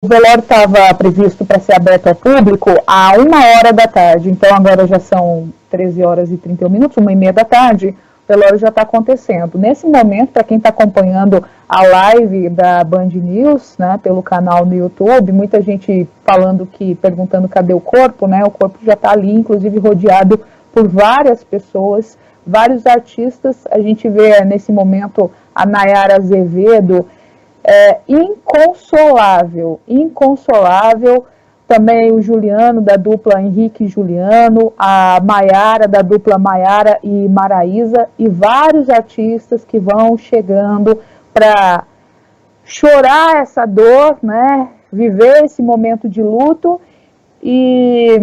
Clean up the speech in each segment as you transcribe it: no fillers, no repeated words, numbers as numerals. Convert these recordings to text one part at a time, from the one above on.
O velório estava previsto para ser aberto ao público a 1h da tarde, então agora já são 13 horas e 31 minutos, 1h30 da tarde, o velório já está acontecendo. Nesse momento, para quem está acompanhando a live da Band News, né, pelo canal no YouTube, muita gente perguntando cadê o corpo, né, o corpo já está ali, inclusive rodeado por várias pessoas, vários artistas. A gente vê nesse momento a Nayara Azevedo, inconsolável, também o Juliano, da dupla Henrique e Juliano, a Maiara, da dupla Maiara e Maraísa, e vários artistas que vão chegando para chorar essa dor, né, viver esse momento de luto e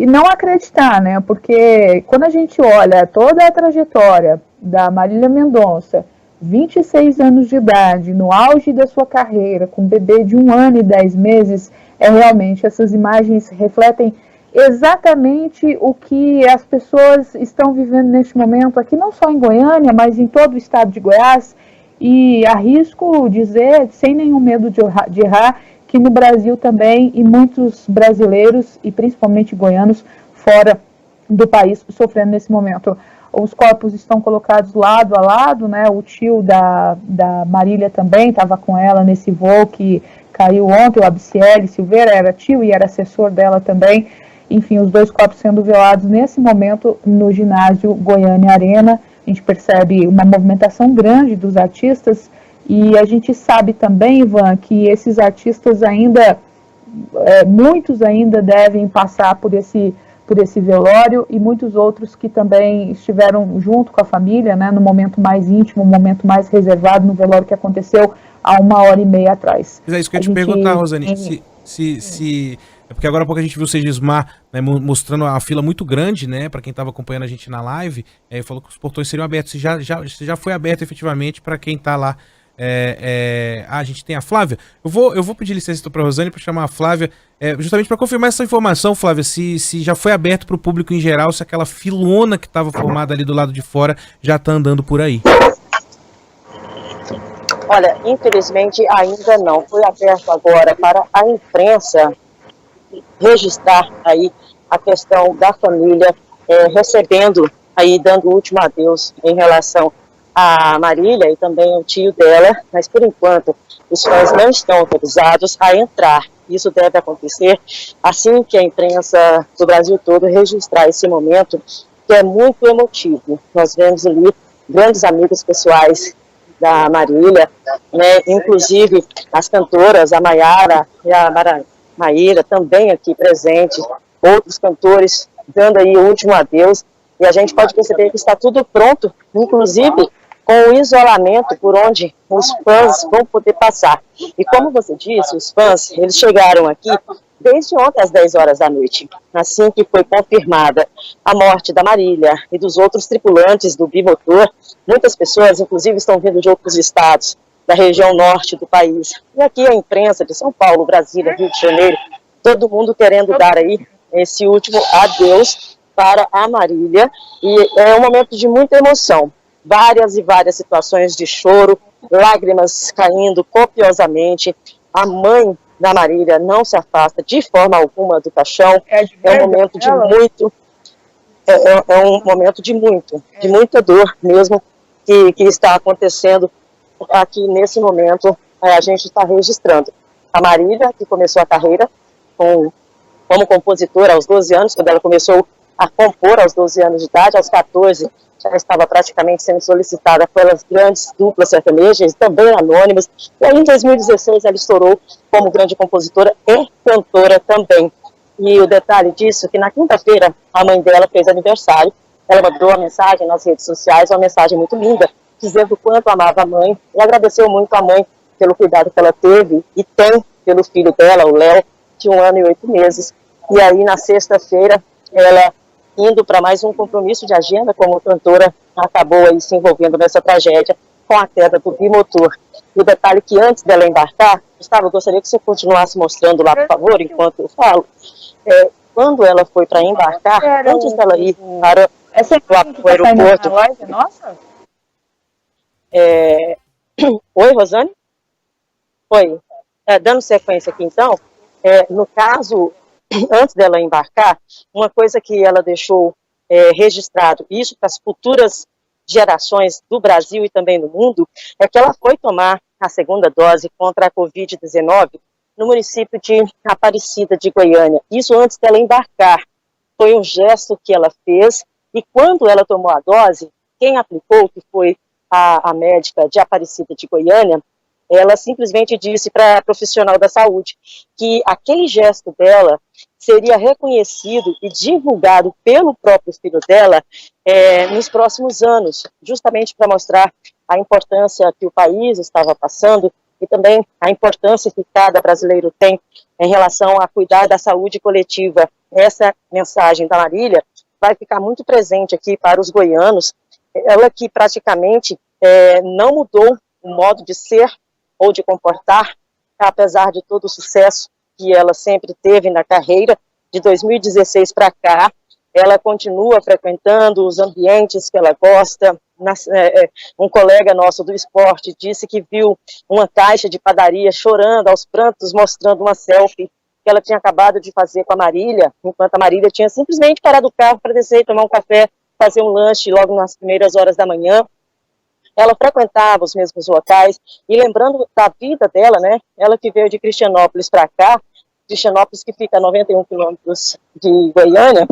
não acreditar, né, porque quando a gente olha toda a trajetória da Marília Mendonça, 26 anos de idade, no auge da sua carreira, com um bebê de 1 ano e 10 meses, realmente, essas imagens refletem exatamente o que as pessoas estão vivendo neste momento, aqui não só em Goiânia, mas em todo o estado de Goiás, e arrisco dizer, sem nenhum medo de errar, que no Brasil também, e muitos brasileiros, e principalmente goianos, fora do país, sofrendo nesse momento. Os corpos estão colocados lado a lado, né? O tio da Marília também estava com ela nesse voo que caiu ontem, o Abciele Silveira era tio e era assessor dela também. Enfim, os dois corpos sendo velados nesse momento no ginásio Goiânia Arena. A gente percebe uma movimentação grande dos artistas e a gente sabe também, Ivan, que esses artistas ainda, muitos ainda devem passar por esse velório e muitos outros que também estiveram junto com a família, né, no momento mais íntimo, no momento mais reservado, no velório que aconteceu há 1h30 atrás. É isso que eu ia te perguntar, Rosane, é porque agora há pouco a gente viu o Segismar, né, mostrando a fila muito grande, né, para quem estava acompanhando a gente na live, falou que os portões seriam abertos, já foi aberto efetivamente para quem está lá. A gente tem a Flávia. Eu vou pedir licença para a Rosane para chamar a Flávia, justamente para confirmar essa informação, Flávia, se já foi aberto para o público em geral, se aquela filona que estava formada ali do lado de fora já está andando por aí. Olha, infelizmente ainda não. Foi aberto agora para a imprensa registrar aí a questão da família recebendo aí, dando o último adeus em relação a Marília e também o tio dela, mas por enquanto os fãs não estão autorizados a entrar. Isso deve acontecer assim que a imprensa do Brasil todo registrar esse momento, que é muito emotivo. Nós vemos ali grandes amigos pessoais da Marília, né, inclusive as cantoras, a Maiara e a Maíra também aqui presentes, outros cantores dando aí o último adeus, e a gente pode perceber que está tudo pronto, inclusive com o isolamento por onde os fãs vão poder passar. E como você disse, os fãs, eles chegaram aqui desde ontem às 10 horas da noite, assim que foi confirmada a morte da Marília e dos outros tripulantes do bimotor. Muitas pessoas, inclusive, estão vindo de outros estados, da região norte do país. E aqui a imprensa de São Paulo, Brasília, Rio de Janeiro, todo mundo querendo dar aí esse último adeus para a Marília. E é um momento de muita emoção. Várias e várias situações de choro, lágrimas caindo copiosamente. A mãe da Marília não se afasta de forma alguma do caixão. É um momento de muito, um momento de muita dor mesmo que está acontecendo aqui nesse momento. A gente está registrando a Marília, que começou a carreira como compositora aos 12 anos, quando ela começou a compor aos 12 anos de idade. Aos 14 já estava praticamente sendo solicitada pelas grandes duplas sertanejas, também anônimas, e aí em 2016 ela estourou como grande compositora e cantora também. E o detalhe disso, que na quinta-feira a mãe dela fez aniversário, ela mandou uma mensagem nas redes sociais, uma mensagem muito linda, dizendo o quanto amava a mãe, e agradeceu muito a mãe pelo cuidado que ela teve e tem pelo filho dela, o Léo, de 1 ano e 8 meses. E aí na sexta-feira ela, indo para mais um compromisso de agenda como cantora, acabou aí se envolvendo nessa tragédia com a queda do bimotor. E o detalhe que antes dela embarcar, Gustavo, eu gostaria que você continuasse mostrando lá, por favor, enquanto eu falo. Quando ela foi para embarcar, antes dela ir para o aeroporto... Nossa? Oi, Rosane? Oi. dando sequência aqui então, no caso, antes dela embarcar, uma coisa que ela deixou registrado, isso para as futuras gerações do Brasil e também do mundo, é que ela foi tomar a segunda dose contra a Covid-19 no município de Aparecida de Goiânia. Isso antes dela embarcar. Foi um gesto que ela fez, e quando ela tomou a dose, quem aplicou, que foi a médica de Aparecida de Goiânia, ela simplesmente disse para a profissional da saúde que aquele gesto dela seria reconhecido e divulgado pelo próprio filho dela nos próximos anos, justamente para mostrar a importância que o país estava passando e também a importância que cada brasileiro tem em relação a cuidar da saúde coletiva. Essa mensagem da Marília vai ficar muito presente aqui para os goianos, ela que praticamente não mudou o modo de ser ou de comportar, apesar de todo o sucesso que ela sempre teve na carreira. De 2016 para cá, ela continua frequentando os ambientes que ela gosta. Um colega nosso do esporte disse que viu uma caixa de padaria chorando aos prantos, mostrando uma selfie que ela tinha acabado de fazer com a Marília, enquanto a Marília tinha simplesmente parado o carro para descer e tomar um café, fazer um lanche logo nas primeiras horas da manhã. Ela frequentava os mesmos locais, e lembrando da vida dela, né, ela que veio de Cristianópolis para cá, Cristianópolis que fica a 91 quilômetros de Goiânia,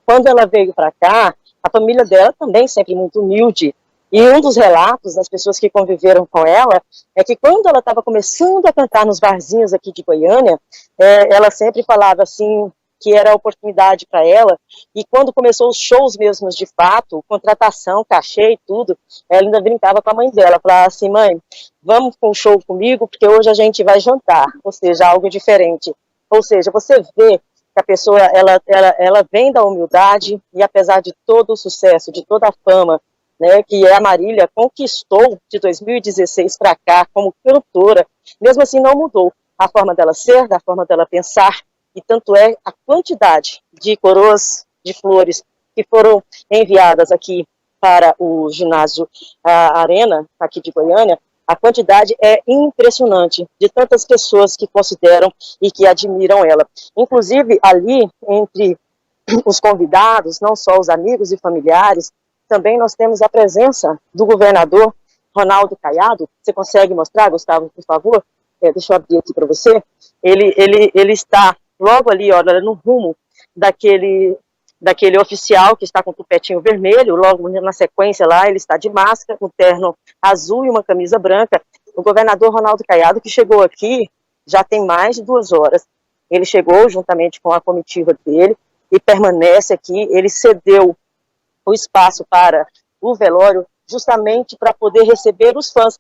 quando ela veio para cá, a família dela também sempre muito humilde, e um dos relatos das pessoas que conviveram com ela é que quando ela estava começando a cantar nos barzinhos aqui de Goiânia, ela sempre falava assim, que era a oportunidade para ela, e quando começou os shows mesmos de fato, contratação, cachê e tudo, ela ainda brincava com a mãe dela, falava assim, mãe, vamos com o show comigo, porque hoje a gente vai jantar, ou seja, algo diferente. Ou seja, você vê que a pessoa, ela vem da humildade, e apesar de todo o sucesso, de toda a fama, né, que a Marília conquistou de 2016 para cá, como cantora, mesmo assim não mudou a forma dela ser, da forma dela pensar, e tanto é a quantidade de coroas de flores que foram enviadas aqui para o ginásio Arena, aqui de Goiânia, a quantidade é impressionante de tantas pessoas que consideram e que admiram ela. Inclusive, ali, entre os convidados, não só os amigos e familiares, também nós temos a presença do governador Ronaldo Caiado. Você consegue mostrar, Gustavo, por favor? Deixa eu abrir aqui para você. Ele está logo ali, olha, no rumo daquele oficial que está com o tupetinho vermelho, logo na sequência lá, ele está de máscara, com terno azul e uma camisa branca. O governador Ronaldo Caiado, que chegou aqui já tem mais de 2 horas. Ele chegou juntamente com a comitiva dele e permanece aqui. Ele cedeu o espaço para o velório justamente para poder receber os fãs.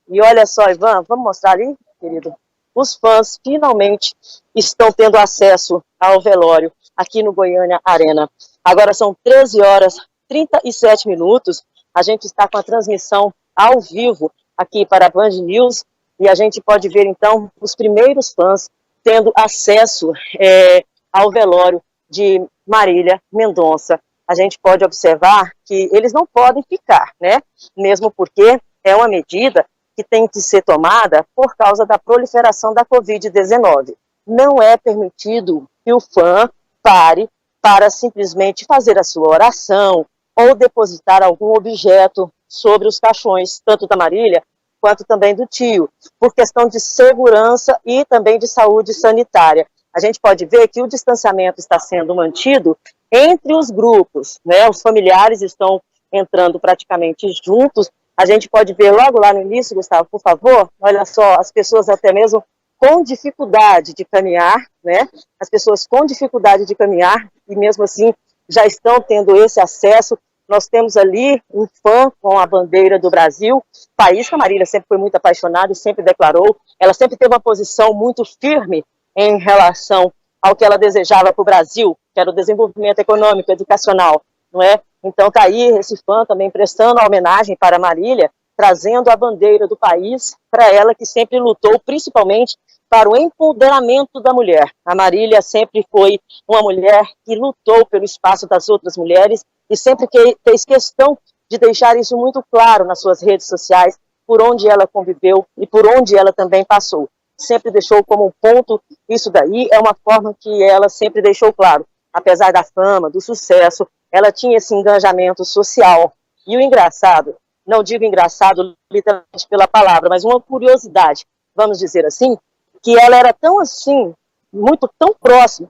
E olha só, Ivan, vamos mostrar ali, querido? Os fãs finalmente estão tendo acesso ao velório aqui no Goiânia Arena. Agora são 13 horas 37 minutos. A gente está com a transmissão ao vivo aqui para a Band News e a gente pode ver então os primeiros fãs tendo acesso ao velório de Marília Mendonça. A gente pode observar que eles não podem ficar, né? Mesmo porque é uma medida que tem que ser tomada por causa da proliferação da Covid-19. Não é permitido que o fã pare para simplesmente fazer a sua oração ou depositar algum objeto sobre os caixões, tanto da Marília quanto também do tio, por questão de segurança e também de saúde sanitária. A gente pode ver que o distanciamento está sendo mantido entre os grupos, né? Os familiares estão entrando praticamente juntos. A gente pode ver logo lá no início, Gustavo, por favor, olha só, as pessoas até mesmo com dificuldade de caminhar, né? As pessoas com dificuldade de caminhar e mesmo assim já estão tendo esse acesso. Nós temos ali um fã com a bandeira do Brasil, país que a Marília sempre foi muito apaixonada e sempre declarou. Ela sempre teve uma posição muito firme em relação ao que ela desejava para o Brasil, que era o desenvolvimento econômico, educacional, não é? Então está aí esse fã também prestando a homenagem para a Marília, trazendo a bandeira do país para ela, que sempre lutou principalmente para o empoderamento da mulher. A Marília sempre foi uma mulher que lutou pelo espaço das outras mulheres e sempre fez questão de deixar isso muito claro nas suas redes sociais, por onde ela conviveu e por onde ela também passou. sempre deixou como um ponto, isso daí é uma forma que ela sempre deixou claro, apesar da fama, do sucesso, ela tinha esse engajamento social. E o engraçado, não digo engraçado literalmente pela palavra, mas uma curiosidade, vamos dizer assim, que ela era tão assim, tão próxima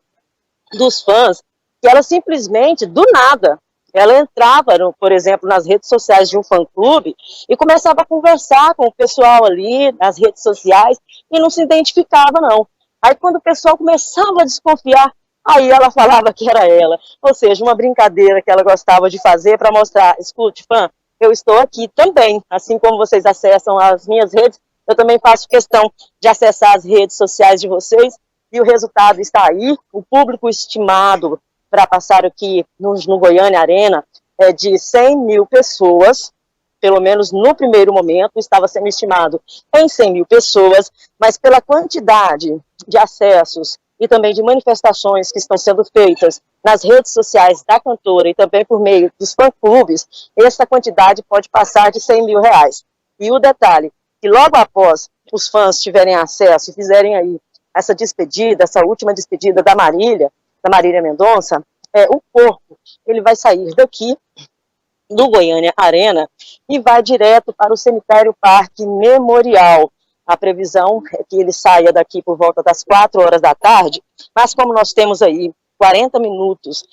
dos fãs, que ela simplesmente, do nada, ela entrava, por exemplo, nas redes sociais de um fã-clube e começava a conversar com o pessoal ali nas redes sociais e não se identificava, não. Aí quando o pessoal começava a desconfiar, aí ela falava que era ela. Ou seja, uma brincadeira que ela gostava de fazer para mostrar, escute, fã, eu estou aqui também, assim como vocês acessam as minhas redes, eu também faço questão de acessar as redes sociais de vocês, e o resultado está aí, o público estimado para passar aqui no Goiânia Arena é de 100 mil pessoas, pelo menos no primeiro momento, estava sendo estimado em 100 mil pessoas, mas pela quantidade de acessos e também de manifestações que estão sendo feitas nas redes sociais da cantora e também por meio dos fã-clubes, essa quantidade pode passar de 100 mil reais. E o detalhe, que logo após os fãs tiverem acesso e fizerem aí essa despedida, essa última despedida da Marília Mendonça, o corpo, ele vai sair daqui, do Goiânia Arena, e vai direto para o cemitério Parque Memorial. A previsão é que ele saia daqui por volta das 4 horas da tarde, mas como nós temos aí 40 minutos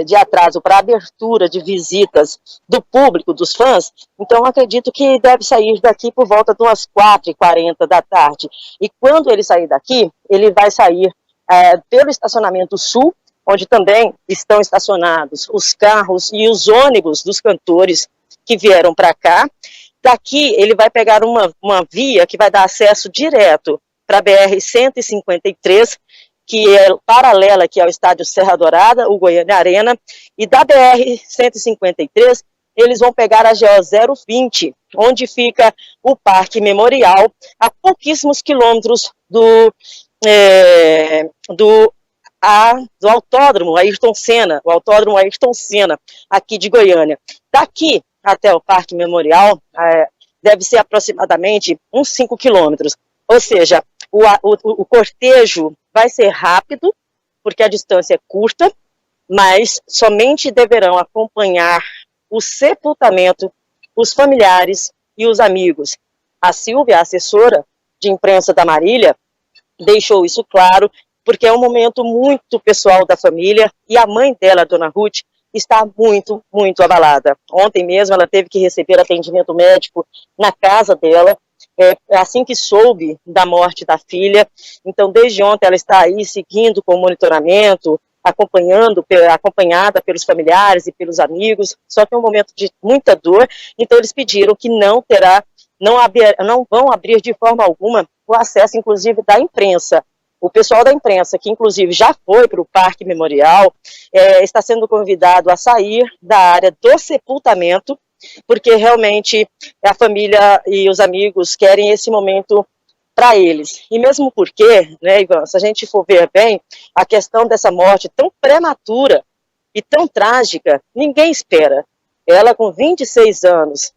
de atraso para abertura de visitas do público, dos fãs, então acredito que deve sair daqui por volta de umas 4h40 da tarde. E quando ele sair daqui, ele vai sair pelo estacionamento sul, onde também estão estacionados os carros e os ônibus dos cantores que vieram para cá. Daqui ele vai pegar uma via que vai dar acesso direto para a BR-153, que é paralela aqui ao estádio Serra Dourada, o Goiânia Arena, e da BR-153 eles vão pegar a GO 020, onde fica o Parque Memorial, a pouquíssimos quilômetros do Autódromo Ayrton Senna, aqui de Goiânia. Daqui até o Parque Memorial deve ser aproximadamente uns 5 quilômetros, ou seja, o cortejo vai ser rápido, porque a distância é curta, mas somente deverão acompanhar o sepultamento os familiares e os amigos. A Silvia, a assessora de imprensa da Marília, deixou isso claro, porque é um momento muito pessoal da família, e a mãe dela, a dona Ruth, está muito, muito abalada. Ontem mesmo ela teve que receber atendimento médico na casa dela, assim que soube da morte da filha. Então, desde ontem ela está aí seguindo com o monitoramento, acompanhada pelos familiares e pelos amigos, só que é um momento de muita dor, então eles pediram que não vão abrir de forma alguma o acesso, inclusive, da imprensa. O pessoal da imprensa, que inclusive já foi para o Parque Memorial, está sendo convidado a sair da área do sepultamento, porque realmente a família e os amigos querem esse momento para eles. E mesmo porque, né, Ivan, se a gente for ver bem, a questão dessa morte tão prematura e tão trágica, ninguém espera. Ela com 26 anos,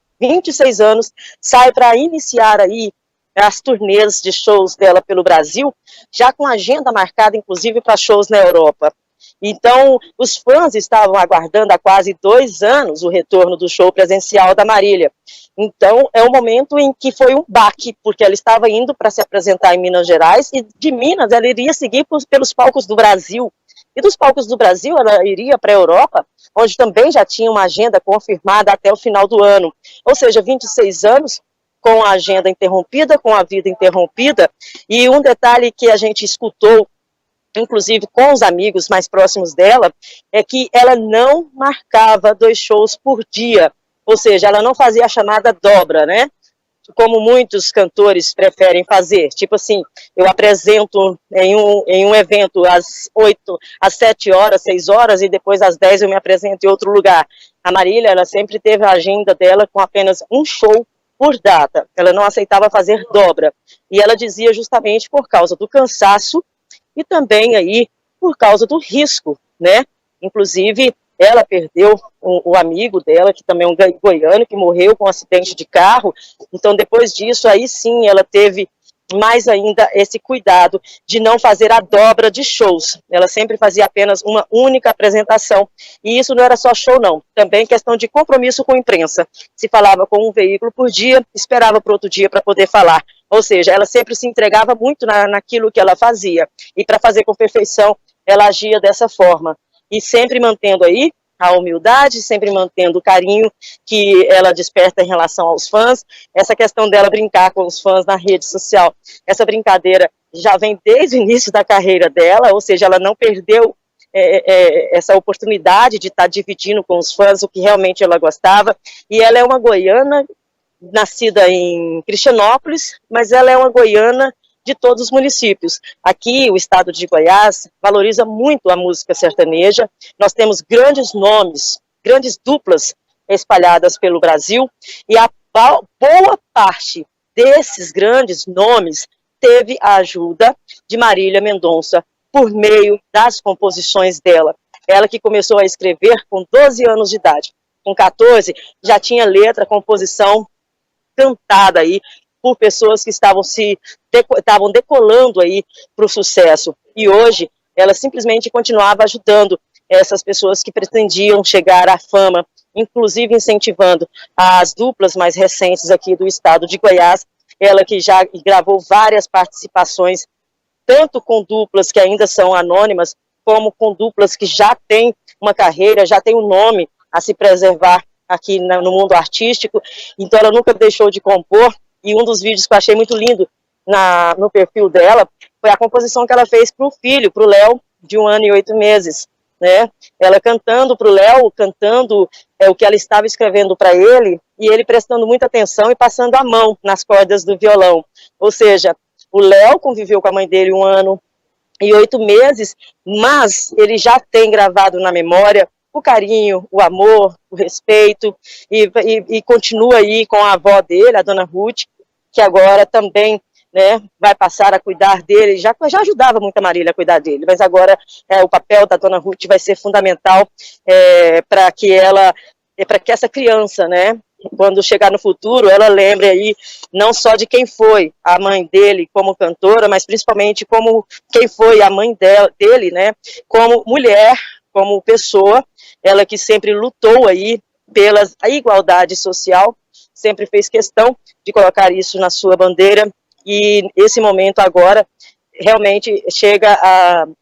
sai para iniciar aí as turnês de shows dela pelo Brasil, já com agenda marcada, inclusive, para shows na Europa. Então, os fãs estavam aguardando há quase 2 anos o retorno do show presencial da Marília. Então, é um momento em que foi um baque, porque ela estava indo para se apresentar em Minas Gerais, e de Minas ela iria seguir pelos palcos do Brasil. E dos palcos do Brasil ela iria para a Europa, onde também já tinha uma agenda confirmada até o final do ano. Ou seja, 26 anos, com a agenda interrompida, com a vida interrompida. E um detalhe que a gente escutou, inclusive com os amigos mais próximos dela, é que ela não marcava 2 shows por dia, ou seja, ela não fazia a chamada dobra, né? Como muitos cantores preferem fazer, tipo assim, eu apresento em um evento às 7 horas, 6 horas, e depois às 10 eu me apresento em outro lugar. A Marília, ela sempre teve a agenda dela com apenas um show por data, ela não aceitava fazer dobra, e ela dizia justamente por causa do cansaço e também aí por causa do risco, né? Inclusive, ela perdeu o amigo dela, que também é um goiano, que morreu com um acidente de carro. Então, depois disso, aí sim, ela teve mais ainda esse cuidado de não fazer a dobra de shows. Ela sempre fazia apenas uma única apresentação. E isso não era só show, não. Também questão de compromisso com a imprensa. Se falava com um veículo por dia, esperava para outro dia para poder falar. Ou seja, ela sempre se entregava muito naquilo que ela fazia. E para fazer com perfeição, ela agia dessa forma. E sempre mantendo aí a humildade, sempre mantendo o carinho que ela desperta em relação aos fãs. Essa questão dela brincar com os fãs na rede social, essa brincadeira já vem desde o início da carreira dela, ou seja, ela não perdeu essa oportunidade de estar dividindo com os fãs o que realmente ela gostava. E ela é uma goiana, nascida em Cristianópolis, mas ela é uma goiana de todos os municípios. Aqui, o estado de Goiás valoriza muito a música sertaneja. Nós temos grandes nomes, grandes duplas espalhadas pelo Brasil, e a boa parte desses grandes nomes teve a ajuda de Marília Mendonça por meio das composições dela. Ela que começou a escrever com 12 anos de idade. Com 14, já tinha letra, composição cantada aí por pessoas que estavam decolando aí para o sucesso. E hoje, ela simplesmente continuava ajudando essas pessoas que pretendiam chegar à fama, inclusive incentivando as duplas mais recentes aqui do estado de Goiás. Ela que já gravou várias participações, tanto com duplas que ainda são anônimas, como com duplas que já têm uma carreira, já têm um nome a se preservar aqui no mundo artístico. Então ela nunca deixou de compor. E um dos vídeos que eu achei muito lindo no perfil dela foi a composição que ela fez para o filho, para o Léo, de 1 ano e 8 meses. Né? Ela cantando para o Léo, cantando o que ela estava escrevendo para ele, e ele prestando muita atenção e passando a mão nas cordas do violão. Ou seja, o Léo conviveu com a mãe dele 1 ano e 8 meses, mas ele já tem gravado na memória o carinho, o amor, o respeito, e continua aí com a avó dele, a dona Ruth, que agora também, né, vai passar a cuidar dele, já ajudava muito a Marília a cuidar dele, mas agora o papel da dona Ruth vai ser fundamental para que essa criança, né, quando chegar no futuro, ela lembre aí não só de quem foi a mãe dele como cantora, mas principalmente como quem foi a mãe dele, né, como mulher, como pessoa, ela que sempre lutou aí pela igualdade social, sempre fez questão de colocar isso na sua bandeira, e esse momento agora realmente chega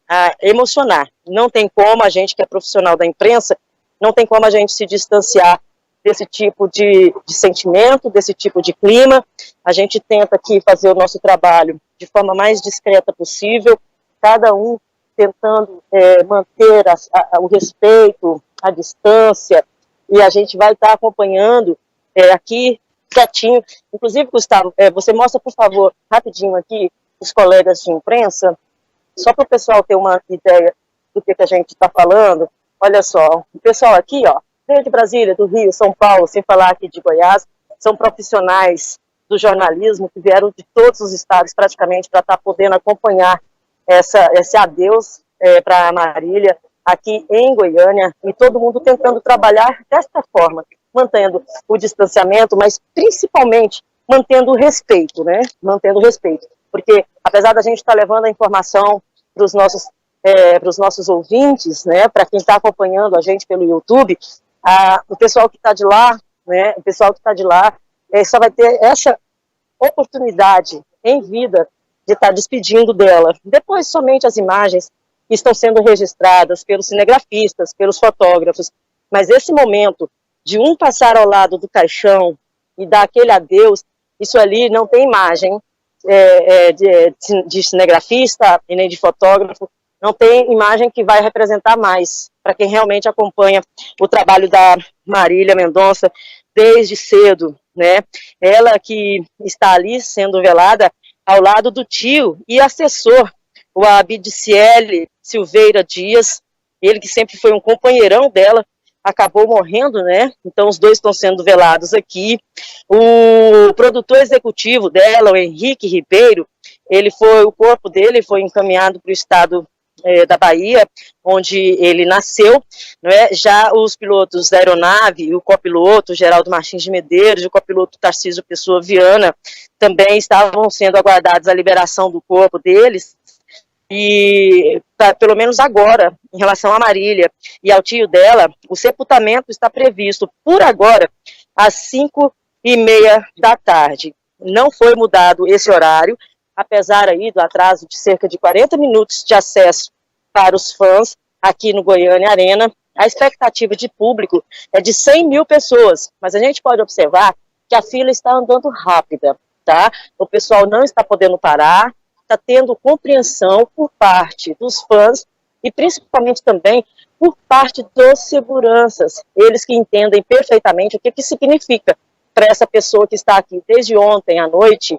a emocionar. Não tem como a gente que é profissional da imprensa, não tem como a gente se distanciar desse tipo de sentimento, desse tipo de clima. A gente tenta aqui fazer o nosso trabalho de forma mais discreta possível, cada um tentando manter o respeito, a distância, e a gente vai estar acompanhando aqui quietinho. Inclusive, Gustavo, você mostra, por favor, rapidinho aqui, os colegas de imprensa, só para o pessoal ter uma ideia do que a gente está falando. Olha só, o pessoal aqui, ó, veio de Brasília, do Rio, São Paulo, sem falar aqui de Goiás, são profissionais do jornalismo que vieram de todos os estados praticamente para estar podendo acompanhar esse adeus para a Marília aqui em Goiânia, e todo mundo tentando trabalhar desta forma, mantendo o distanciamento, mas principalmente mantendo o respeito, né? Mantendo o respeito, porque apesar da gente estar levando a informação para os nossos ouvintes, né? Para quem está acompanhando a gente pelo YouTube, o pessoal que está de lá, né? O pessoal que está de lá só vai ter essa oportunidade em vida de estar despedindo dela. Depois, somente as imagens estão sendo registradas pelos cinegrafistas, pelos fotógrafos, mas esse momento de um passar ao lado do caixão e dar aquele adeus, isso ali não tem imagem de cinegrafista e nem de fotógrafo, não tem imagem que vai representar mais para quem realmente acompanha o trabalho da Marília Mendonça desde cedo, né? Ela que está ali sendo velada ao lado do tio e assessor, o Abdiciele Silveira Dias, ele que sempre foi um companheirão dela, acabou morrendo, né? Então os dois estão sendo velados aqui. O produtor executivo dela, o Henrique Ribeiro, o corpo dele foi encaminhado para o estado da Bahia, onde ele nasceu, não é? Já os pilotos da aeronave, o copiloto Geraldo Martins de Medeiros, o copiloto Tarcísio Pessoa Viana, também estavam sendo aguardados a liberação do corpo deles, e pelo menos agora, em relação a Marília e ao tio dela, o sepultamento está previsto, por agora, às 5h30 da tarde. Não foi mudado esse horário, apesar aí do atraso de cerca de 40 minutos de acesso para os fãs aqui no Goiânia Arena. A expectativa de público é de 100 mil pessoas, mas a gente pode observar que a fila está andando rápida, tá? O pessoal não está podendo parar, está tendo compreensão por parte dos fãs e principalmente também por parte dos seguranças, eles que entendem perfeitamente o que significa para essa pessoa que está aqui desde ontem à noite,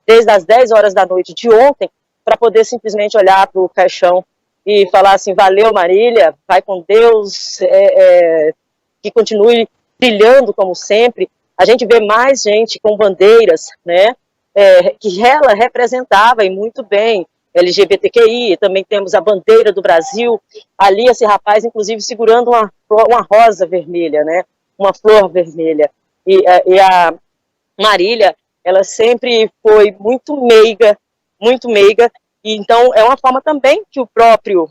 desde as 10 horas da noite de ontem, para poder simplesmente olhar para o caixão e falar assim, valeu Marília, vai com Deus, que continue brilhando como sempre. A gente vê mais gente com bandeiras, né, que ela representava e muito bem, LGBTQI, também temos a bandeira do Brasil, ali esse rapaz inclusive segurando uma rosa vermelha, né, uma flor vermelha, e a Marília, ela sempre foi muito meiga, e então é uma forma também que o próprio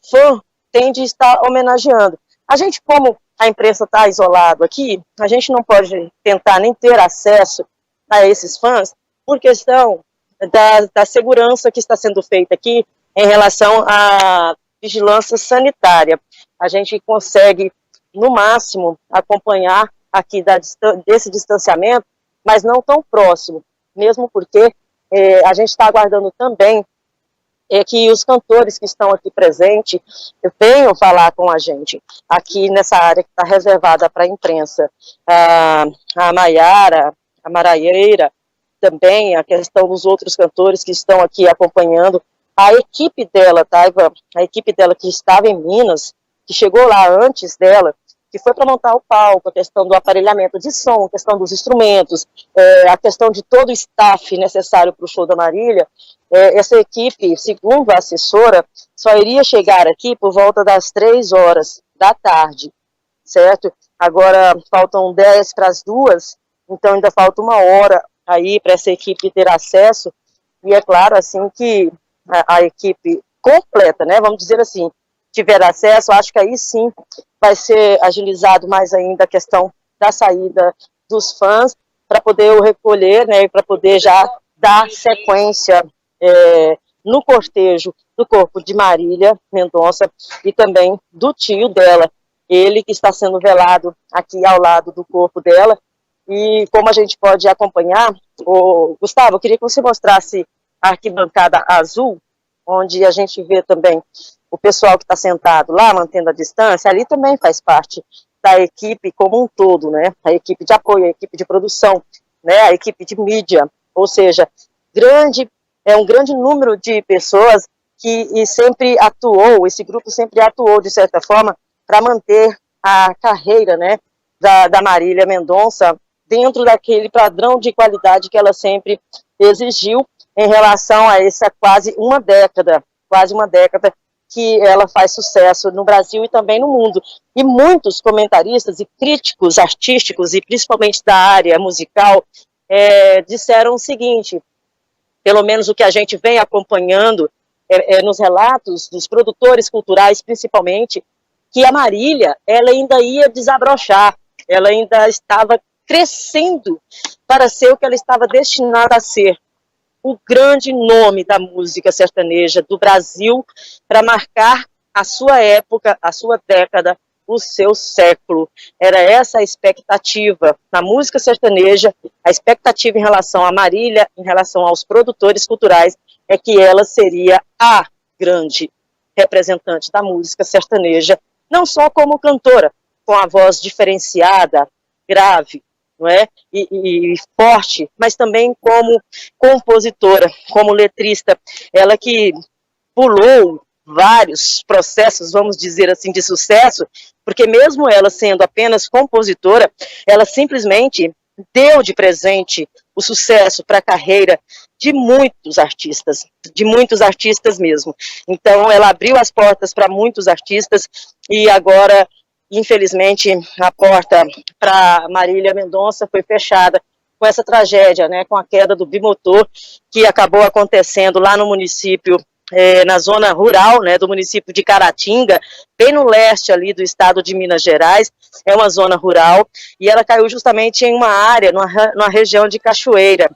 fã tem de estar homenageando. A gente, como a imprensa está isolado aqui, a gente não pode tentar nem ter acesso a esses fãs por questão da segurança que está sendo feita aqui em relação à vigilância sanitária. A gente consegue, no máximo, acompanhar aqui desse distanciamento, mas não tão próximo, mesmo porque a gente está aguardando também que os cantores que estão aqui presentes venham falar com a gente, aqui nessa área que está reservada para a imprensa. A Maiara, a Maraieira, também a questão dos outros cantores que estão aqui acompanhando, a equipe dela, tá, Ivan? A equipe dela que estava em Minas, que chegou lá antes dela, que foi para montar o palco, a questão do aparelhamento de som, a questão dos instrumentos, a questão de todo o staff necessário para o show da Marília. Essa equipe, segundo a assessora, só iria chegar aqui por volta das 3 horas da tarde, certo? Agora faltam 10 para as 2, então ainda falta 1 hora aí para essa equipe ter acesso, e é claro, assim, que a equipe completa, né, vamos dizer assim, tiver acesso, acho que aí sim vai ser agilizado mais ainda a questão da saída dos fãs, para poder o recolher, né, e para poder já dar sequência no cortejo do corpo de Marília Mendonça e também do tio dela, ele que está sendo velado aqui ao lado do corpo dela. E como a gente pode acompanhar, Gustavo, eu queria que você mostrasse a arquibancada azul, onde a gente vê também o pessoal que está sentado lá, mantendo a distância, ali também faz parte da equipe como um todo, né? A equipe de apoio, a equipe de produção, né? A equipe de mídia, ou seja, um grande número de pessoas que sempre atuou, esse grupo sempre atuou, de certa forma, para manter a carreira, né, da Marília Mendonça dentro daquele padrão de qualidade que ela sempre exigiu em relação a essa quase uma década que ela faz sucesso no Brasil e também no mundo. E muitos comentaristas e críticos artísticos, e principalmente da área musical, disseram o seguinte, pelo menos o que a gente vem acompanhando nos relatos dos produtores culturais, principalmente, que a Marília, ela ainda ia desabrochar, ela ainda estava crescendo para ser o que ela estava destinada a ser, o grande nome da música sertaneja do Brasil, para marcar a sua época, a sua década, o seu século. Era essa a expectativa na música sertaneja, a expectativa em relação a Marília, em relação aos produtores culturais, é que ela seria a grande representante da música sertaneja, não só como cantora, com a voz diferenciada, grave, não é? E forte, mas também como compositora, como letrista. Ela que pulou vários processos, vamos dizer assim, de sucesso, porque mesmo ela sendo apenas compositora, ela simplesmente deu de presente o sucesso, para a carreira de muitos artistas mesmo. Então, ela abriu as portas para muitos artistas e agora, infelizmente, a porta para Marília Mendonça foi fechada com essa tragédia, né, com a queda do bimotor, que acabou acontecendo lá no município, na zona rural, né, do município de Caratinga, bem no leste ali do estado de Minas Gerais. É uma zona rural, e ela caiu justamente em uma área, numa região de Cachoeira,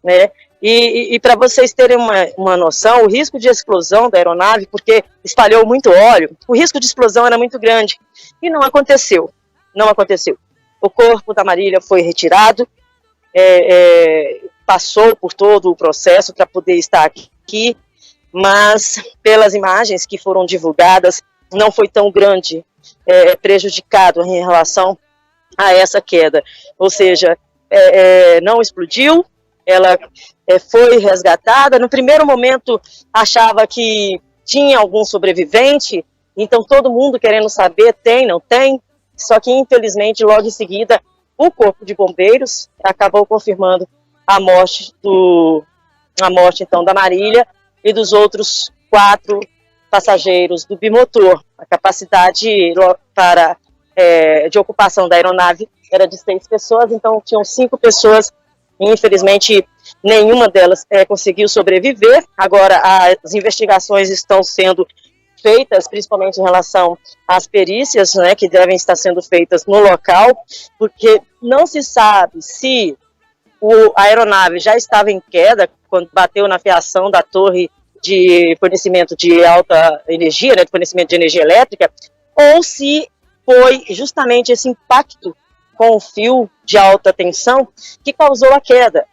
né. E para vocês terem uma noção, o risco de explosão da aeronave, porque espalhou muito óleo, o risco de explosão era muito grande, e não aconteceu. O corpo da Marília foi retirado, passou por todo o processo para poder estar aqui, mas pelas imagens que foram divulgadas, não foi tão grande prejudicado em relação a essa queda. Ou seja, não explodiu, ela foi resgatada. No primeiro momento, achava que tinha algum sobrevivente, então todo mundo querendo saber, tem, não tem, só que infelizmente logo em seguida o Corpo de Bombeiros acabou confirmando a morte então da Marília e dos outros 4 passageiros do bimotor. A capacidade de ocupação da aeronave era de 6 pessoas, então tinham 5 pessoas, e infelizmente nenhuma delas conseguiu sobreviver. Agora as investigações estão sendo feitas, principalmente em relação às perícias, né, que devem estar sendo feitas no local, porque não se sabe se a aeronave já estava em queda quando bateu na fiação da torre de fornecimento de alta energia, né, de fornecimento de energia elétrica, ou se foi justamente esse impacto com o fio de alta tensão que causou a queda.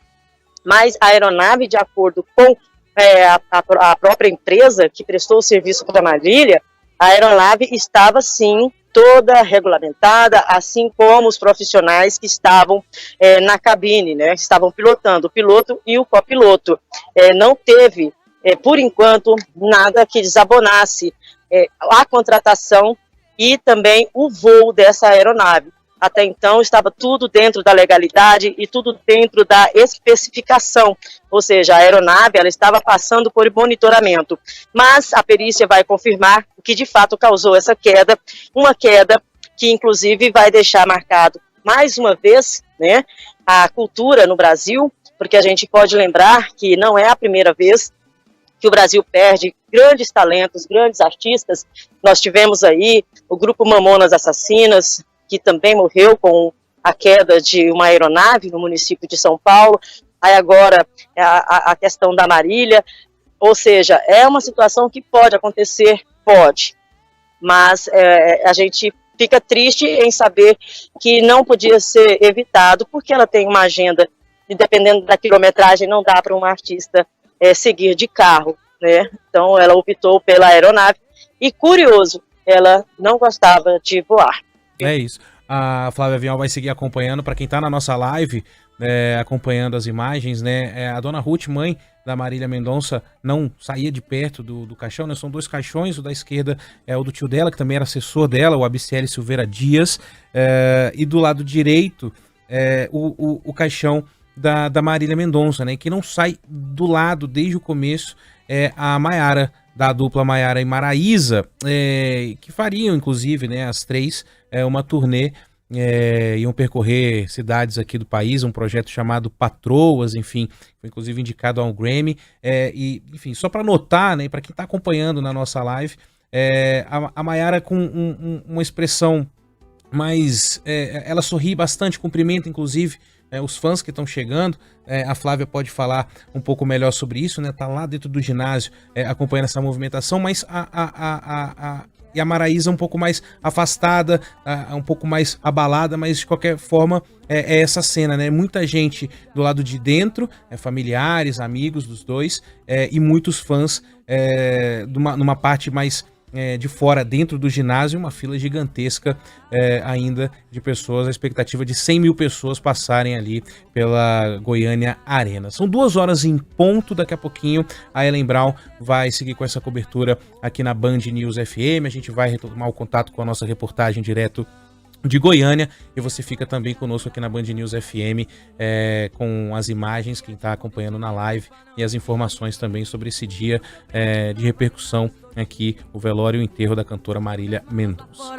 Mas a aeronave, de acordo com a própria empresa que prestou o serviço para a Marília, a aeronave estava sim toda regulamentada, assim como os profissionais que estavam na cabine, né, estavam pilotando, o piloto e o copiloto. Não teve, por enquanto, nada que desabonasse a contratação e também o voo dessa aeronave. Até então estava tudo dentro da legalidade e tudo dentro da especificação, ou seja, a aeronave ela estava passando por monitoramento, mas a perícia vai confirmar o que de fato causou essa queda, uma queda que inclusive vai deixar marcado mais uma vez, né, a cultura no Brasil, porque a gente pode lembrar que não é a primeira vez que o Brasil perde grandes talentos, grandes artistas. Nós tivemos aí o grupo Mamonas Assassinas, que também morreu com a queda de uma aeronave no município de São Paulo. Aí agora a questão da Marília, ou seja, é uma situação que pode acontecer, pode, mas a gente fica triste em saber que não podia ser evitado, porque ela tem uma agenda, e dependendo da quilometragem não dá para um artista seguir de carro, né? Então ela optou pela aeronave, e curioso, ela não gostava de voar. É isso. A Flávia Vial vai seguir acompanhando. Para quem tá na nossa live, acompanhando as imagens, né? A dona Ruth, mãe da Marília Mendonça, não saía de perto do caixão, né? São 2 caixões, o da esquerda é o do tio dela, que também era assessor dela, o Abicieli Silveira Dias, e do lado direito o caixão da Marília Mendonça, né? Que não sai do lado desde o começo a Maiara, da dupla Maiara e Maraísa, que fariam, inclusive, né, as 3, uma turnê, iam percorrer cidades aqui do país, um projeto chamado Patroas, enfim, foi inclusive indicado ao Grammy, e, enfim, só para notar, né, para quem está acompanhando na nossa live, a Maiara com uma expressão mais, ela sorri bastante, cumprimenta, inclusive, os fãs que estão chegando. A Flávia pode falar um pouco melhor sobre isso, né? Tá lá dentro do ginásio acompanhando essa movimentação, mas e a Maraísa um pouco mais afastada, um pouco mais abalada, mas de qualquer forma é essa cena, né? Muita gente do lado de dentro, familiares, amigos dos dois, e muitos fãs numa parte mais de fora, dentro do ginásio, uma fila gigantesca ainda de pessoas, a expectativa de 100 mil pessoas passarem ali pela Goiânia Arena. São 2 horas em ponto, daqui a pouquinho a Ellen Brown vai seguir com essa cobertura aqui na Band News FM, a gente vai retomar o contato com a nossa reportagem direto de Goiânia, e você fica também conosco aqui na Band News FM com as imagens, quem está acompanhando na live, e as informações também sobre esse dia de repercussão aqui, o velório e o enterro da cantora Marília Mendonça.